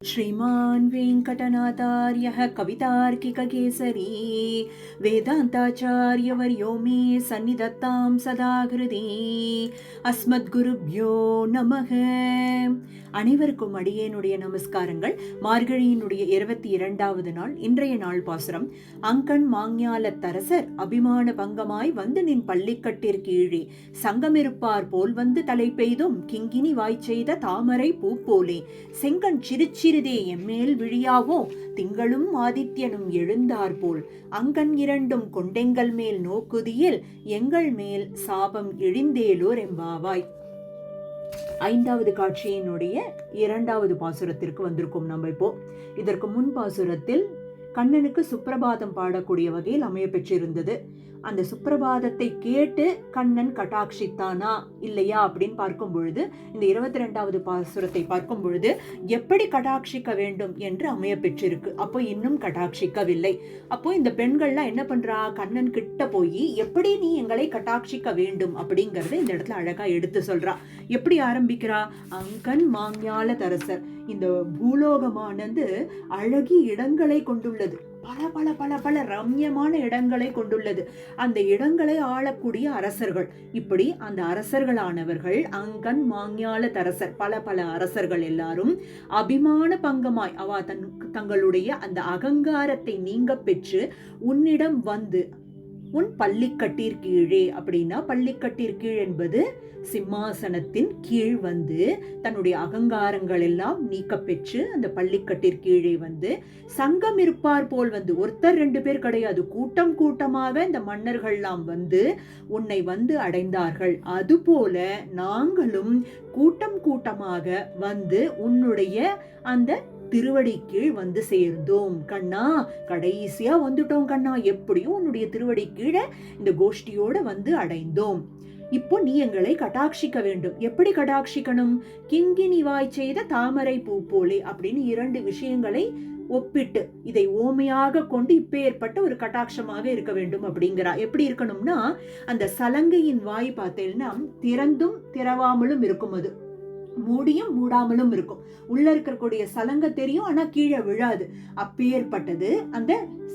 श्रीमान् वेङ्कटनाथार्यः कवितार्किककेसरी वेदान्ताचार्यवर्यो मे सन्निधत्तां सदा हृदि अस्मद्குருभ्यो நமः. அனைவருக்கும் அடியேனுடைய நமஸ்காரங்கள். மார்கழியினுடைய 22வது நாள் இன்றைய நாள் பாசுரம். அங்கண் மாஞாலத்தரசர் அபிமான பங்கமாய் வந்து நின் பள்ளிக்கட்டிற்கீழே சங்கமிருப்பார் போல் வந்து தலை பெய்தும் கிங்கினி வாய் செய்த தாமரை பூ போலே செங்கண் சிறுச்சிறிதே எம்மேல் விழியாவோ திங்களும் ஆதித்யனும் எழுந்தார் போல் அங்கண் இரண்டும் கொண்டெங்கள் மேல் நோக்குதியில் எங்கள் மேல் சாபம் இழிந்தேலோர் எம்பாவாய். 5வது காட்சியினுடைய 2வது பாசுரத்திற்கு வந்திருக்கும் நம்ம இப்போ. இதற்கு முன் பாசுரத்தில் கண்ணனுக்கு சுப்பிரபாதம் பாடக்கூடிய வகையில் அமைய பெற்றிருந்தது. அந்த சுப்பிரபாதத்தை கேட்டு கண்ணன் கட்டாட்சித்தானா இல்லையா அப்படின்னு பார்க்கும் பொழுது, இந்த 22வது பாசுரத்தை பார்க்கும் பொழுது எப்படி கட்டாட்சிக்க வேண்டும் என்று அமைய பெற்றிருக்கு. அப்போ இன்னும் கட்டாட்சிக்கவில்லை. அப்போ இந்த பெண்கள்லாம் என்ன பண்றா, கண்ணன் கிட்ட போய் எப்படி நீ எங்களை கட்டாட்சிக்க வேண்டும் அப்படிங்கறத இந்த இடத்துல அழகா எடுத்து சொல்றா. எப்படி ஆரம்பிக்கிறா, அங்கன் மாஞால தரசர். இந்த பூலோகமானது அழகிய இடங்களை கொண்டுள்ளது. பல பல பல பல ரம்யமான இடங்களை கொண்டுள்ளது. அந்த இடங்களை ஆளக்கூடிய அரசர்கள், இப்படி அந்த அரசர்களானவர்கள் அங்கன் மாஞால தரசர், பல பல அரசர்கள் எல்லாரும் அபிமான பங்கமாய் அவ தங்களுடைய அந்த அகங்காரத்தை நீங்க பெற்று உன்னிடம் வந்து உன் பள்ளிக்கட்டிற்கீழே, அப்படின்னா பள்ளிக்கட்டிற்கீழ் என்பது சிம்மாசனத்தின் கீழ் வந்து தன்னுடைய அகங்காரங்கள் எல்லாம் நீக்க பெற்று அந்த பள்ளிக்கட்டிற்கீழே வந்து சங்கம் இருப்பார் போல் வந்து, ஒருத்தர் 2 பேர் கிடையாது, கூட்டம் கூட்டமாக இந்த மன்னர்கள்லாம் வந்து உன்னை வந்து அடைந்தார்கள். அதுபோல நாங்களும் கூட்டம் கூட்டமாக வந்து உன்னுடைய அந்த திருவடி கீழ் வந்து சேர்ந்தோம் கண்ணா. கடைசியா வந்துட்டோம் கண்ணா, எப்படியும் உன்னுடைய திருவடி கீழே இந்த கோஷ்டியோட வந்து அடைந்தோம். இப்போ நீ எங்களை கட்டாட்சிக்க வேண்டும். எப்படி கட்டாட்சிக்கணும், கிங்கினி வாய் செய்த தாமரை பூ போலே அப்படின்னு 2 விஷயங்களை ஒப்பிட்டு இதை ஓமையாக கொண்டு இப்ப ஏற்பட்ட ஒரு கட்டாட்சமாக இருக்க வேண்டும் அப்படிங்கிறா. எப்படி இருக்கணும்னா, அந்த சலங்கையின் வாய் பார்த்தேன்னா திறந்தும் திறவாமலும் இருக்கும், அது மூடியும் மூடாமலும் இருக்கும். உள்ள இருக்கக்கூடிய சலங்க தெரியும், ஆனா கீழே விழாது. அப்பேற்பட்டது அந்த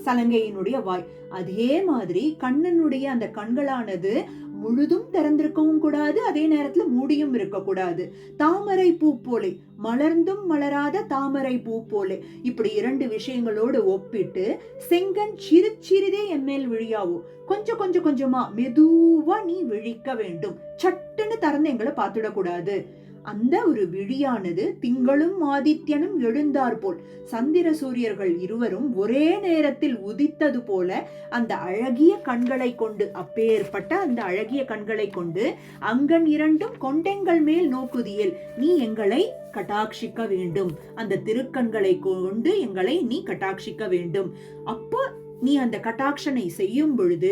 சலங்கையினுடைய வாய். அதே மாதிரி கண்ணனுடைய அந்த கண்களானது முழுதும் திறந்திருக்கவும் கூடாது, அதே நேரத்துல மூடியும் இருக்க கூடாது. தாமரை பூ போலே, மலர்ந்தும் மலராத தாமரை பூ போலே, இப்படி 2 விஷயங்களோடு ஒப்பிட்டு செங்கன் சிறுச்சிறிதே எம்மேல் விழியாவோ, கொஞ்சம் கொஞ்சம் கொஞ்சமா மெதுவா நீ விழிக்க வேண்டும். சட்டுன்னு திறந்து எங்களை பார்த்துடக்கூடாது. அந்த ஒரு விழியானது திங்களும் ஆதித்யனும் எழுந்தார் போல், சந்திர சூரியர்கள் இருவரும் ஒரே நேரத்தில் உதித்தது போல அந்த அழகிய கண்களை கொண்டு, அப்பேற்பட்ட அந்த அழகிய கண்களை கொண்டு அங்கன் இரண்டும் கொண்டெங்கள் மேல் நோக்குதியில் நீ எங்களை கட்டாட்சிக்க வேண்டும். அந்த திருக்கண்களை கொண்டு எங்களை நீ கட்டாட்சிக்க வேண்டும். அப்போ நீ அந்த கட்டாட்சனை செய்யும் பொழுது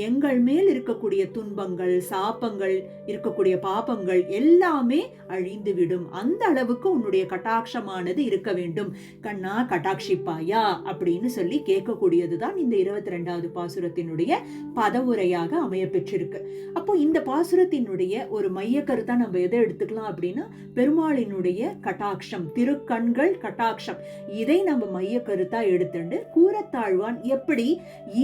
எங்கள் மேல் இருக்கக்கூடிய துன்பங்கள், சாபங்கள், இருக்கக்கூடிய பாபங்கள் எல்லாமே அழிந்துவிடும். அந்த அளவுக்கு உன்னுடைய கட்டாட்சமானது இருக்க வேண்டும். கண்ணா கட்டாட்சிப்பாயா அப்படின்னு சொல்லி கேட்கக்கூடியதுதான் இந்த 22வது பாசுரத்தினுடைய பதவுரையாக அமைய பெற்றிருக்கு. அப்போ இந்த பாசுரத்தினுடைய ஒரு மைய கருத்தா நம்ம எதை எடுத்துக்கலாம் அப்படின்னா, பெருமாளினுடைய கட்டாட்சம், திருக்கண்கள் கட்டாட்சம், இதை நம்ம மைய கருத்தா எடுத்துண்டு கூரத்தாழ்வான் எப்படி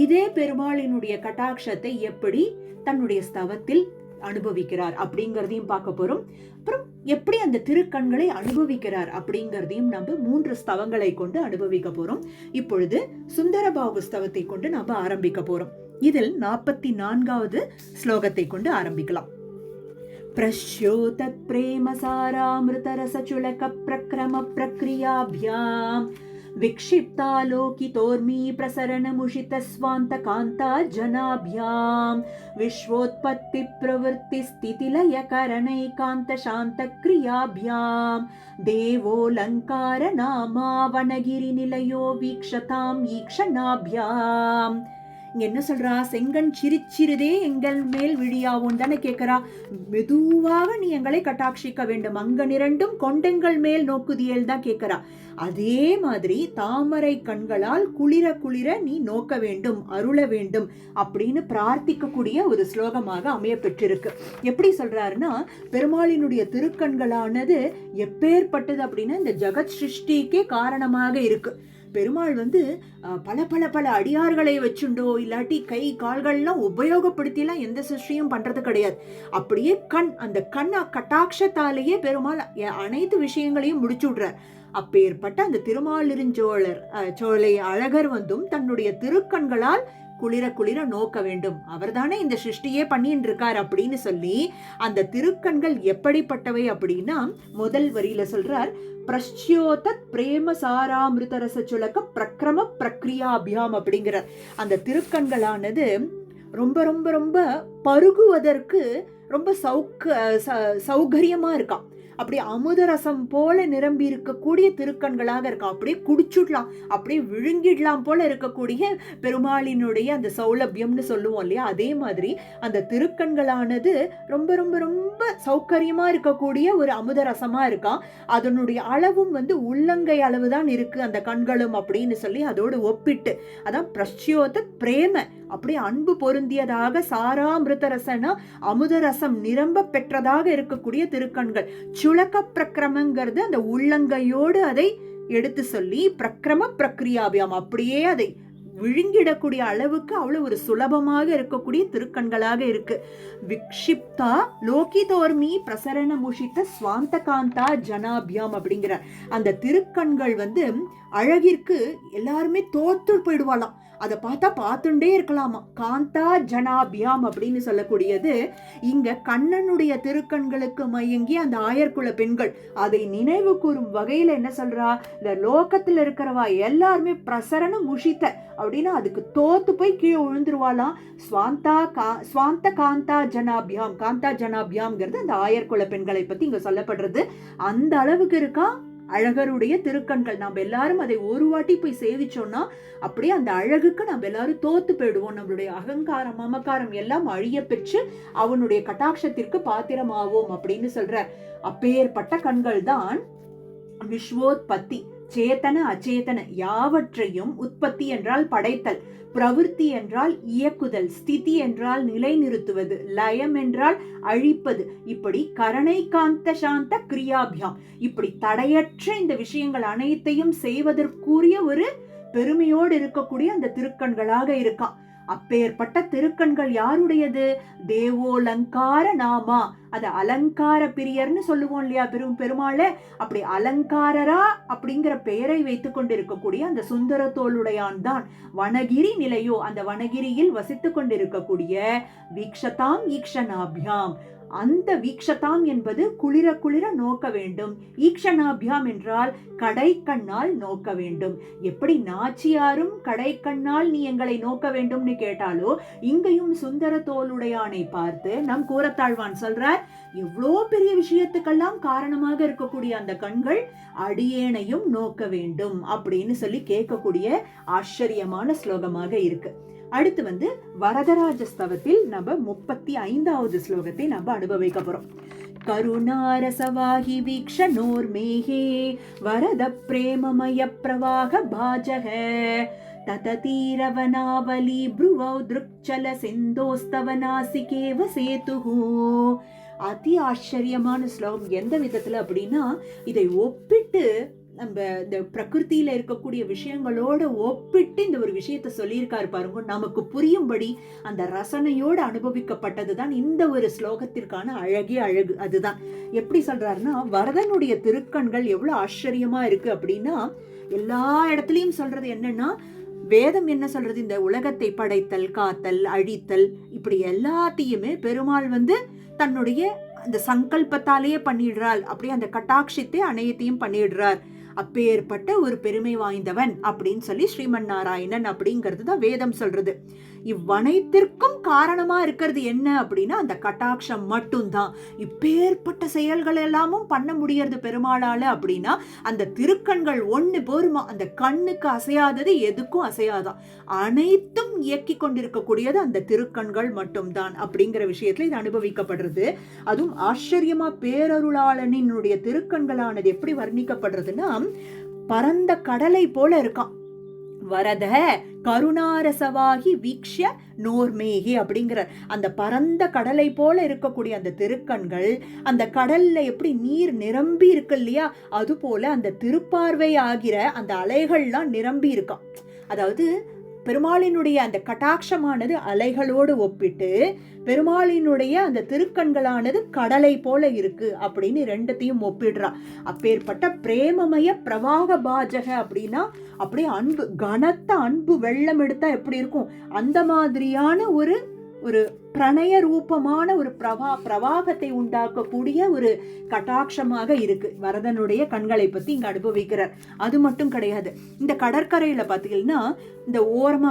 இதே பெருமாளினுடைய கட்டாட்சத்தை எப்படி தன்னுடைய ஸ்தவத்தில் அனுபவிக்கிறார் அப்படிங்கறதையும் பார்க்க போறோம். அப்புறம் எப்படி அந்த திருக்கண்களை அனுபவிக்கிறார் அப்படிங்கறதையும் நம்ம 3 ஸ்தவங்களை கொண்டு அனுபவிக்க போறோம். இப்பொழுது சுந்தரபாகு ஸ்தவத்தை கொண்டு நம்ம ஆரம்பிக்க போறோம். இதில் 44வது ஸ்லோகத்தை கொண்டு ஆரம்பிக்கலாம். பிரஷ்யோ தத் பிரேமசாராமிருதரசசுலக பிரக்ரம பிரக்ரியாப்யாம் विक्षिप्तालोकितोर्मी प्रसरणमुषितस्वान्तकान्ता जनाभ्यां विश्वोत्पत्तिप्रवृत्तिस्थितिलयकरणैकान्तशान्तक्रियाभ्यां देवोऽलङ्कारनामावनगिरिनिलयो वीक्षतां ईक्षणाभ्याम्. இங்க என்ன சொல்றா, செங்கண் சிரிச்சிருதே எங்கள் மேல் விழியாவோன்னு தானே கேட்கிறா. மெதுவாக நீ எங்களை கட்டாட்சிக்க வேண்டும், அங்கனிரண்டும் கொண்டெங்கள் மேல் நோக்குதியல் தான் கேட்கிறா. அதே மாதிரி தாமரை கண்களால் குளிர குளிர நீ நோக்க வேண்டும், அருள வேண்டும் அப்படின்னு பிரார்த்திக்கக்கூடிய ஒரு ஸ்லோகமாக அமைய பெற்றிருக்கு. எப்படி சொல்றாருன்னா, பெருமாளினுடைய திருக்கண்களானது எப்பேற்பட்டது அப்படின்னா இந்த ஜெகத் சிருஷ்டிக்கே காரணமாக இருக்கு. பெருமாள் பல பல பல அடியார்களை வச்சுண்டோ இல்லாட்டி கை கால்கள்லாம் உபயோகப்படுத்திலாம் எந்த சிருஷ்டியும் பண்றது கிடையாது. அப்படியே அந்த கண் கட்டாட்சத்தாலேயே பெருமாள் அனைத்து விஷயங்களையும் முடிச்சு விடுறார். அப்பேற்பட்ட அந்த திருமாலிருஞ்சோலை அழகர் தன்னுடைய திருக்கண்களால் குளிர குளிர நோக்க வேண்டும், அவர்தானே இந்த சிருஷ்டியே பண்ணிட்டு இருக்கார் அப்படின்னு சொல்லி அந்த திருக்கண்கள் எப்படிப்பட்டவை அப்படின்னா முதல் வரியில சொல்றார், பிரஷ்யோதத் பிரேம சாராமிருதரச சுலக பிரக்ரம பிரக்ரியாபியாம் அப்படிங்கிறார். அந்த திருக்கண்களானது ரொம்ப ரொம்ப ரொம்ப பருகுவதற்கு ரொம்ப சௌகரியமா இருக்காம். அப்படி அமுதரசம் போல நிரம்பி இருக்கக்கூடிய திருக்கண்களாக இருக்கும். அப்படியே குடிச்சுடலாம், அப்படியே விழுங்கிடலாம் போல இருக்கக்கூடிய பெருமாளினுடைய அந்த சௌலபியம்னு சொல்லுவோம் இல்லையா, அதே மாதிரி அந்த திருக்கண்களானது ரொம்ப ரொம்ப ரொம்ப சௌகரியமா இருக்கக்கூடிய ஒரு அமுதரசமா இருக்கான். அதனுடைய அளவும் உள்ளங்கை அளவு தான் இருக்கு அந்த கண்களும் அப்படின்னு சொல்லி அதோடு ஒப்பிட்டு, அதான் பிரஷ்யோத பிரேம, அப்படியே அன்பு பொருந்தியதாக, சாராமிருதரசனா அமுதரசம் நிரம்ப பெற்றதாக இருக்கக்கூடிய திருக்கண்கள். சுலக பிரக்கிரமங்கிறது அந்த உள்ளங்கையோடு அதை எடுத்து சொல்லி பிரக்கிரம பிரக்ரியாபியாம், அப்படியே அதை விழுங்கிடக்கூடிய அளவுக்கு அவ்வளவு ஒரு சுலபமாக இருக்கக்கூடிய திருக்கண்களாக இருக்கு. விக்ஷிப்தா லோகிதோர்மி பிரசரண முஷித்த ஸ்வாந்த காந்தா ஜனாபியாம் அப்படிங்கிற அந்த திருக்கண்கள் அழகிற்கு எல்லாருமே தோத்து போயிடுவாளாம். அதை பார்த்தா பார்த்துட்டே இருக்கலாமா. காந்தா ஜனாபியாம் அப்படின்னு சொல்லக்கூடியது இங்க கண்ணனுடைய திருக்கண்களுக்கு மயங்கி அந்த ஆயர்குல பெண்கள் அதை நினைவு கூறும் வகையில என்ன சொல்றா, இந்த லோகத்துல இருக்கிறவா எல்லாருமே பிரசரண முஷித்த அப்படின்னா அதுக்கு தோத்து போய் கீழே விழுந்துருவாளாம். ஸ்வாந்த காந்தா ஜனாபியாம், காந்தா ஜனாபியாம்ங்கிறது அந்த ஆயர்குல பெண்களை பத்தி இங்க சொல்லப்படுறது. அந்த அளவுக்கு இருக்கா அழகருடைய திருக்கண்கள். நாம் எல்லாரும் அதை ஒரு வாட்டி போய் சேவிச்சோம்னா அப்படியே அந்த அழகுக்கு நம்ம எல்லாரும் தோத்து போயிடுவோம். நம்மளுடைய அகங்காரம் மமக்காரம் எல்லாம் அழிய பெற்று அவனுடைய கட்டாட்சத்திற்கு பாத்திரமாவோம் அப்படின்னு சொல்ற. அப்பேற்பட்ட கண்கள் தான் விஸ்வோத்பத்தி, சேத்தன அச்சேதன யாவற்றையும், உற்பத்தி என்றால் படைத்தல், பிரவிற்த்தி என்றால் இயக்குதல், ஸ்திதி என்றால் நிலைநிறுத்துவது, லயம் என்றால் அழிப்பது, இப்படி கரணை காந்த சாந்த கிரியாபியாம், இப்படி தடையற்ற இந்த விஷயங்கள் அனைத்தையும் செய்வதற்குரிய ஒரு பெருமையோடு இருக்கக்கூடிய அந்த திருக்கண்களாக இருக்கான். அப்பேற்பட்ட திருக்கண்கள் யாருடையது? தேவோலங்கார நாமா, அது அலங்கார பிரியர்னு சொல்லுவோம் இல்லையா பெருமாளை. அப்படி அலங்காரரா அப்படிங்கிற பெயரை வைத்துக் கொண்டிருக்கக்கூடிய அந்த சுந்தர தோளுடையான் தான் வனகிரி நிலையோ, அந்த வனகிரியில் வசித்துக் கொண்டிருக்கக்கூடிய வீக்ஷதாம் ஈக்ஷனாபியாம். அந்த வீக்ஷதாம் என்பது குளிர குளிர நோக்க வேண்டும். ஈக்ஷனாபியாம் என்றால் கடை கண்ணால் நோக்க வேண்டும். எப்படி நாச்சியாரும் கடை கண்ணால் நீ எங்களை நோக்க வேண்டும்னு கேட்டாலோ, இங்கேயும் சுந்தர தோளுடையானை பார்த்து நம் கூரத்தாழ்வான் சொல்றார், எவ்வளோ பெரிய விஷயத்துக்கெல்லாம் காரணமாக இருக்கக்கூடிய அந்த கண்கள் அடியேனையும் நோக்க வேண்டும் அப்படின்னு சொல்லி கேட்கக்கூடிய ஆச்சரியமான ஸ்லோகமாக இருக்கு. அடுத்து வரதராஜ ஸ்தவத்தில் நம்ம 35வது ஸ்லோகத்தை நம்ம அனுபவிக்க போறோம். கருணாரசவாகி வீக்ஷணோர்மேஹே வரத பிரேமமய பிரவாக பாஜக தததீரவனாவலி ப்ருவௌ திருக்சல சிந்தோஸ்தவனாசிகேவ சேதுஹு. அதி ஆச்சரியமான ஸ்லோகம். எந்த விதத்துல அப்படின்னா, இதை ஒப்பிட்டு நம்ம இந்த பிரகிருத்தியில இருக்கக்கூடிய விஷயங்களோட ஒப்பிட்டு இந்த ஒரு விஷயத்த சொல்லியிருக்காரு பாருங்க. நமக்கு புரியும்படி அந்த ரசனையோடு அனுபவிக்கப்பட்டதுதான் இந்த ஒரு ஸ்லோகத்திற்கான அழகே அழகு. அதுதான் எப்படி சொல்றாருன்னா, வரதனுடைய திருக்கண்கள் எவ்வளவு ஆச்சரியமா இருக்கு அப்படின்னா, எல்லா இடத்துலயும் சொல்றது என்னன்னா, வேதம் என்ன சொல்றது, இந்த உலகத்தை படைத்தல், காத்தல், அழித்தல், இப்படி எல்லாத்தையுமே பெருமாள் தன்னுடைய அந்த சங்கல்பத்தாலேயே பண்ணிடுறாள். அப்படியே அந்த கட்டாட்சித்தை அனைத்தையும் பண்ணிடுறார். அப்பேற்பட்ட ஒரு பெருமை வாய்ந்தவன் அப்படின்னு சொல்லி ஸ்ரீமன் நாராயணன் அப்படிங்கிறது தான் வேதம் சொல்றது. இவ்வனைத்திற்கும் காரணமா இருக்கிறது என்ன அப்படின்னா அந்த கட்டாட்சம் மட்டும்தான். இப்பேற்பட்ட செயல்கள் எல்லாமும் பண்ண முடியறது பெருமாளால அப்படின்னா அந்த திருக்கண்கள் ஒண்ணு போருமா. அந்த கண்ணுக்கு அசையாதது எதுக்கும் அசையாதான். அனைத்தும் இயக்கி கொண்டிருக்கக்கூடியது அந்த திருக்கண்கள் மட்டும்தான் அப்படிங்கிற விஷயத்துல இது அனுபவிக்கப்படுறது. அதுவும் ஆச்சரியமா பேரருளாளனினுடைய திருக்கண்களானது எப்படி வர்ணிக்கப்படுறதுன்னா பரந்த கடலை போல இருக்கான். வரத கருணாரசவாகி வீக்ஷ்ய நோர்மேகி அப்படிங்கிற அந்த பரந்த கடலை போல இருக்கக்கூடிய அந்த திருக்கண்கள் அந்த கடல்ல எப்படி நீர் நிரம்பி இருக்கு இல்லையா, அது போல அந்த திருப்பார்வை ஆகிற அந்த அலைகள்லாம் நிரம்பி இருக்கான். அதாவது பெருமாளினுடைய அந்த கட்டாட்சமானது அலைகளோடு ஒப்பிட்டு பெருமாளினுடைய அந்த திருக்கண்களானது கடலை போல இருக்கு அப்படின்னு ரெண்டத்தையும் ஒப்பிடுறா. அப்பேற்பட்ட பிரேமமய பிரவாக பாஜக அப்படின்னா அப்படியே அன்பு, கனத்த அன்பு வெள்ளம் எடுத்தா எப்படி இருக்கும் அந்த மாதிரியான ஒரு ஒரு பிரணய ரூபமான ஒரு பிரவாகத்தை உண்டாக்கக்கூடிய ஒரு கட்டாட்சமாக இருக்கு வரதனுடைய கண்களை பத்தி இங்க அனுபவிக்கிறார். அது மட்டும் கிடையாது, இந்த கடற்கரையில பாத்தீங்கன்னா இந்த ஓரமா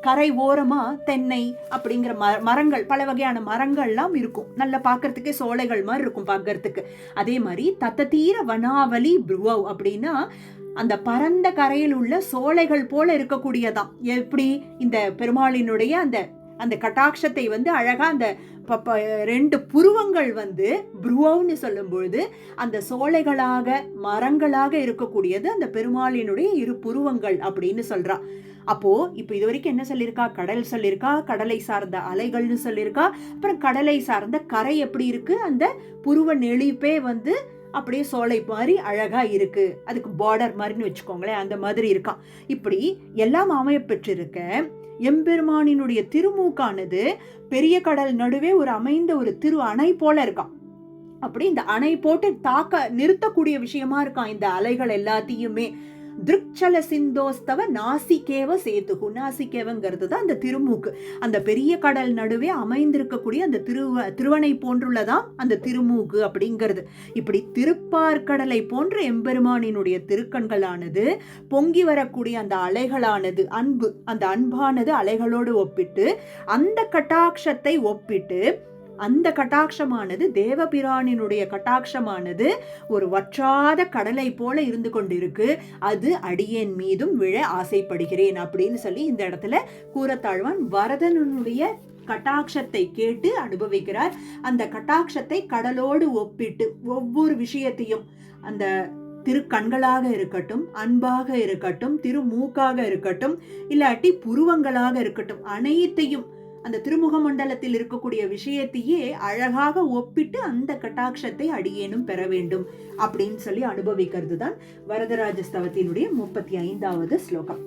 கரை ஓரமா தென்னை அப்படிங்கிற மரங்கள், பல வகையான மரங்கள்லாம் இருக்கும். நல்லா பாக்குறதுக்கே சோலைகள் மாதிரி இருக்கும் பாக்குறதுக்கு. அதே மாதிரி தத்ததீர வனாவலி புருவவ் அப்படின்னா அந்த பரந்த கரையில் உள்ள சோலைகள் போல இருக்கக்கூடியதான். எப்படி இந்த பெருமாளினுடைய அந்த அந்த கட்டாட்சத்தை அழகா அந்த ரெண்டு புருவங்கள் புருவம்னு சொல்லும் பொழுது அந்த சோலைகளாக மரங்களாக இருக்கக்கூடியது அந்த பெருமாளினுடைய இரு புருவங்கள் அப்படின்னு சொல்றா. அப்போ இப்ப இது வரைக்கும் என்ன சொல்லியிருக்கா, கடல் சொல்லியிருக்கா, கடலை சார்ந்த அலைகள்னு சொல்லியிருக்கா, அப்புறம் கடலை சார்ந்த கரை எப்படி இருக்கு, அந்த புருவ நெளிப்பே அப்படியே சோலை மாதிரி அழகா இருக்கு, அதுக்கு பார்டர் மாதிரின்னு வச்சுக்கோங்களேன், அந்த மாதிரி இருக்கான். இப்படி எல்லாம் அமைய பெற்றிருக்க எம்பெருமானினுடைய திருமூக்கானது பெரிய கடல் நடுவே ஒரு அமைந்த ஒரு திரு அணை போல இருக்கான். அப்படி இந்த அணை போட்டு தாக்க நிறுத்தக்கூடிய விஷயமா இருக்கான் இந்த அலைகள் எல்லாத்தையுமே. திருச்சல சிந்தோஸ்தவ நாசிகேவ சேதுகு, நாசிகேவங்கிறது தான் அந்த திருமூக்கு. அந்த பெரிய கடல் நடுவே அமைந்திருக்கக்கூடிய அந்த திருவனை போன்றுள்ளதான் அந்த திருமூக்கு அப்படிங்கிறது. இப்படி திருப்பார்கடலை போன்ற எம்பெருமானினுடைய திருக்கண்களானது பொங்கி வரக்கூடிய அந்த அலைகளானது அன்பு, அந்த அன்பானது அலைகளோடு ஒப்பிட்டு அந்த கட்டாட்சத்தை ஒப்பிட்டு அந்த கட்டாட்சமானது தேவபிரானினுடைய கட்டாட்சமானது ஒரு வற்றாத கடலை போல இருந்து கொண்டிருக்கு, அது அடியேன் மீதும் விழ ஆசைப்படுகிறேன் அப்படின்னு சொல்லி இந்த இடத்துல கூரத்தாழ்வான் வரதனுடைய கட்டாட்சத்தை கேட்டு அனுபவிக்கிறார். அந்த கட்டாட்சத்தை கடலோடு ஒப்பிட்டு ஒவ்வொரு விஷயத்தையும் அந்த திருக்கண்களாக இருக்கட்டும், அன்பாக இருக்கட்டும், திருமூக்காக இருக்கட்டும், இல்லாட்டி புருவங்களாக இருக்கட்டும், அனைத்தையும் அந்த திருமுக மண்டலத்தில் இருக்கக்கூடிய விஷயத்தையே அழகாக ஒப்பிட்டு அந்த கட்டாட்சத்தை அடியேனும் பெற வேண்டும் அப்படின்னு சொல்லி அனுபவிக்கிறது தான் வரதராஜ ஸ்தவத்தினுடைய 35வது ஸ்லோகம்.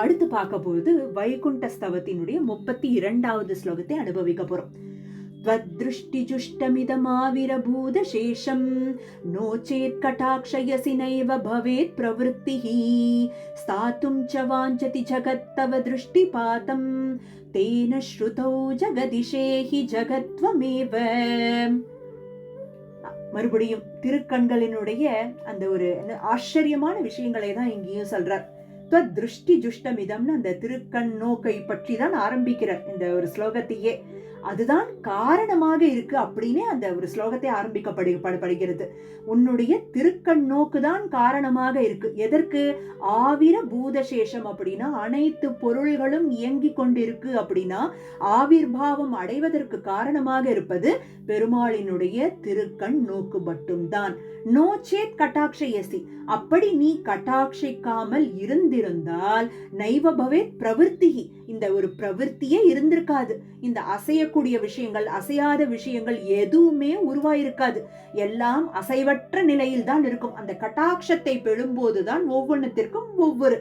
அடுத்து பார்க்க போது வைகுண்ட ஸ்தவத்தினுடைய 32வது ஸ்லோகத்தை அனுபவிக்க போறோம். त्वद्दृष्टिजुष्टमिदमाविरभूतशेषं नो चेत् कटाक्षयसि नैव भवेत् प्रवृत्तिः स्थातुं च वाञ्छति जगत्तव दृष्टिपातं तेन श्रुतौ जगदिशेहि जगत्वमेव. மறுபடியும் திருக்கண்களினுடைய அந்த ஒரு ஆச்சரியமான விஷயங்களை தான் இங்கேயும் சொல்றார். திருஷ்டி ஜுஷ்டமிதம்னு அந்த திருக்கண் நோக்கை பற்றி தான் ஆரம்பிக்கிறார் இந்த ஒரு ஸ்லோகத்தையே. அதுதான் காரணமாக இருக்கு அப்படின்னே அந்த ஒரு ஸ்லோகத்தை ஆரம்பிக்கப்படுகிறது. உன்னுடைய திருக்கண் நோக்குதான் காரணமாக இருக்கு. எதற்கு? ஆவிர பூதசேஷம் அப்படின்னா அனைத்து பொருள்களும் இயங்கி கொண்டிருக்கு அப்படின்னா ஆவிர்பாவம் அடைவதற்கு காரணமாக இருப்பது பெருமாளினுடைய திருக்கண் நோக்கு மட்டும்தான். நோச்சேத் கட்டாட்சயசி, அப்படி நீ கட்டாட்சிக்காமல் இருந்திருந்தால் நைவ பவேத் பிரவிற்த்திஹி, இந்த ஒரு பிரவிற்த்தியே இருந்திருக்காது. இந்த அசையக்கூடிய விஷயங்கள், அசையாத விஷயங்கள் எதுவுமே உருவாயிருக்காது. எல்லாம் அசைவற்ற நிலையில் தான் இருக்கும். அந்த கட்டாட்சத்தை பெறும்போதுதான் ஒவ்வொன்றுத்திற்கும் ஒவ்வொரு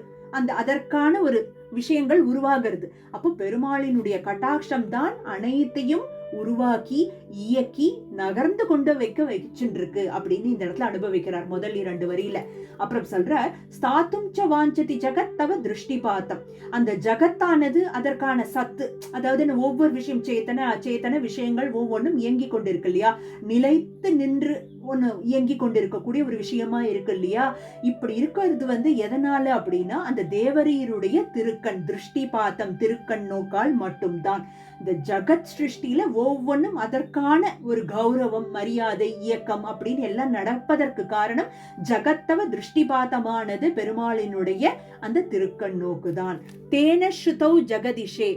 அதற்கான ஒரு விஷயங்கள் உருவாகிறது. அப்போ பெருமாளினுடைய கட்டாட்சம் தான் அனைத்தையும் உருவாக்கி இயக்கி நகர்ந்து கொண்டு வச்சிருக்கு அப்படின்னு இந்த இடத்துல அனுபவிக்கிறார் முதல் 2 வரியில. அப்புறம் சொல்ற ஸ்தாத்தும் ச வாஞ்சதி ஜகத் தவ திருஷ்டி பாத்தம், அந்த ஜகத்தானது அதற்கான சத்து, அதாவது ஒவ்வொரு விஷயம் சேத்தன அச்சேத்தன விஷயங்கள் ஒவ்வொன்றும் இயங்கி கொண்டிருக்கு இல்லையா, நிலைத்து நின்று ஒன்று இயங்கி கொண்டிருக்கக்கூடிய ஒரு விஷயமா இருக்கு இல்லையா? இப்படி இருக்கிறது எதனால அப்படின்னா அந்த தேவரீருடைய திருக்கண் திருஷ்டி பாத்தம் திருக்கண் நோக்கால் மட்டும்தான். இந்த ஜகத் சிருஷ்டியில ஒவ்வொன்றும் அதற்கான ஒரு கௌரவம் மரியாதை இயக்கம் அப்படின்னு எல்லாம் நடப்பதற்கு காரணம் ஜகத்தவ திருஷ்டிபாதமானது பெருமாளினுடைய அந்த திருக்கண் நோக்குதான். தேன ஸ்ருதௌ ஜெகதிஷே,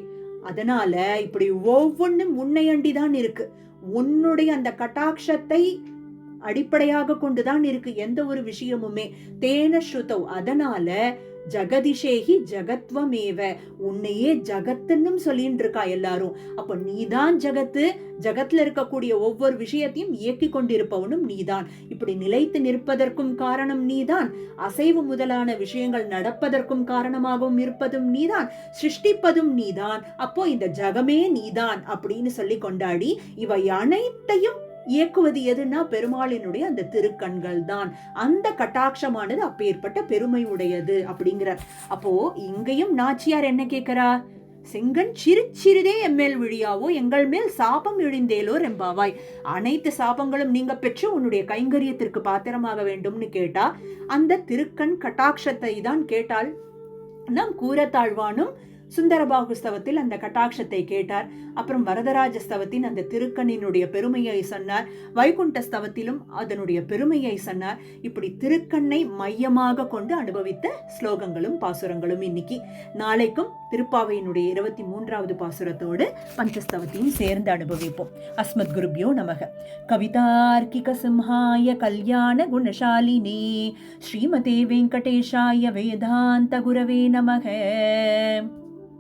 அதனால இப்படி ஒவ்வொன்றும் உன்னையண்டிதான் இருக்கு. உன்னுடைய அந்த கட்டாட்சத்தை அடிப்படையாக கொண்டுதான் இருக்கு எந்த ஒரு விஷயமுமே. தேன ஸ்ருதௌ, அதனால ஜெகதிஷேகி ஜகத்வமேவ, உன்னையே ஜகத்துன்னு சொல்லிட்டு இருக்கா எல்லாரும். அப்ப நீதான் ஜகத்து, ஜகத்துல இருக்கக்கூடிய ஒவ்வொரு விஷயத்தையும் இயக்கி கொண்டிருப்பவனும் நீதான். இப்படி நிலைத்து நிற்பதற்கும் காரணம் நீதான், அசைவு முதலான விஷயங்கள் நடப்பதற்கும் காரணமாகவும் இருப்பதும் நீதான், சிருஷ்டிப்பதும் நீதான். அப்போ இந்த ஜகமே நீதான் அப்படின்னு சொல்லி கொண்டாடி இவை அனைத்தையும் இயக்குவது எதுனா பெருமாளினுடைய அந்த திருக்கண்கள் தான். அந்த கட்டாட்சமானது அப்பேற்பட்ட பெருமை உடையது அப்படிங்கிறார். அப்போ இங்கேயும் நாச்சியார் என்ன கேட்கிறா? செங்கன் சிறிதே எம்மேல் விழியாவோ, எங்கள் மேல் சாபம் இழிந்தேலோ ரெம்பாவாய். அனைத்து சாபங்களும் நீங்க பெற்று உன்னுடைய கைங்கரியத்திற்கு பாத்திரமாக வேண்டும்னு கேட்டா அந்த திருக்கண் கட்டாட்சத்தை தான் கேட்டால். நம் கூரத்தாழ்வானும் சுந்தரபாகு ஸ்தவத்தில் அந்த கட்டாட்சத்தை கேட்டார். அப்புறம் வரதராஜ ஸ்தவத்தின் அந்த திருக்கண்ணினுடைய பெருமையை சொன்னார். வைகுண்ட ஸ்தவத்திலும் அதனுடைய பெருமையை சொன்னார். இப்படி திருக்கண்ணை மையமாக கொண்டு அனுபவித்த ஸ்லோகங்களும் பாசுரங்களும் இன்னைக்கு. நாளைக்கும் திருப்பாவையினுடைய 23வது பாசுரத்தோடு பஞ்சஸ்தவத்தையும் சேர்ந்து அனுபவிப்போம். அஸ்மத் குருபியோ நமக. கவிதார்க்கிக சிம்ஹாய கல்யாண குணசாலினே ஸ்ரீமதே வெங்கடேஷாய வேதாந்த குரவே நமக.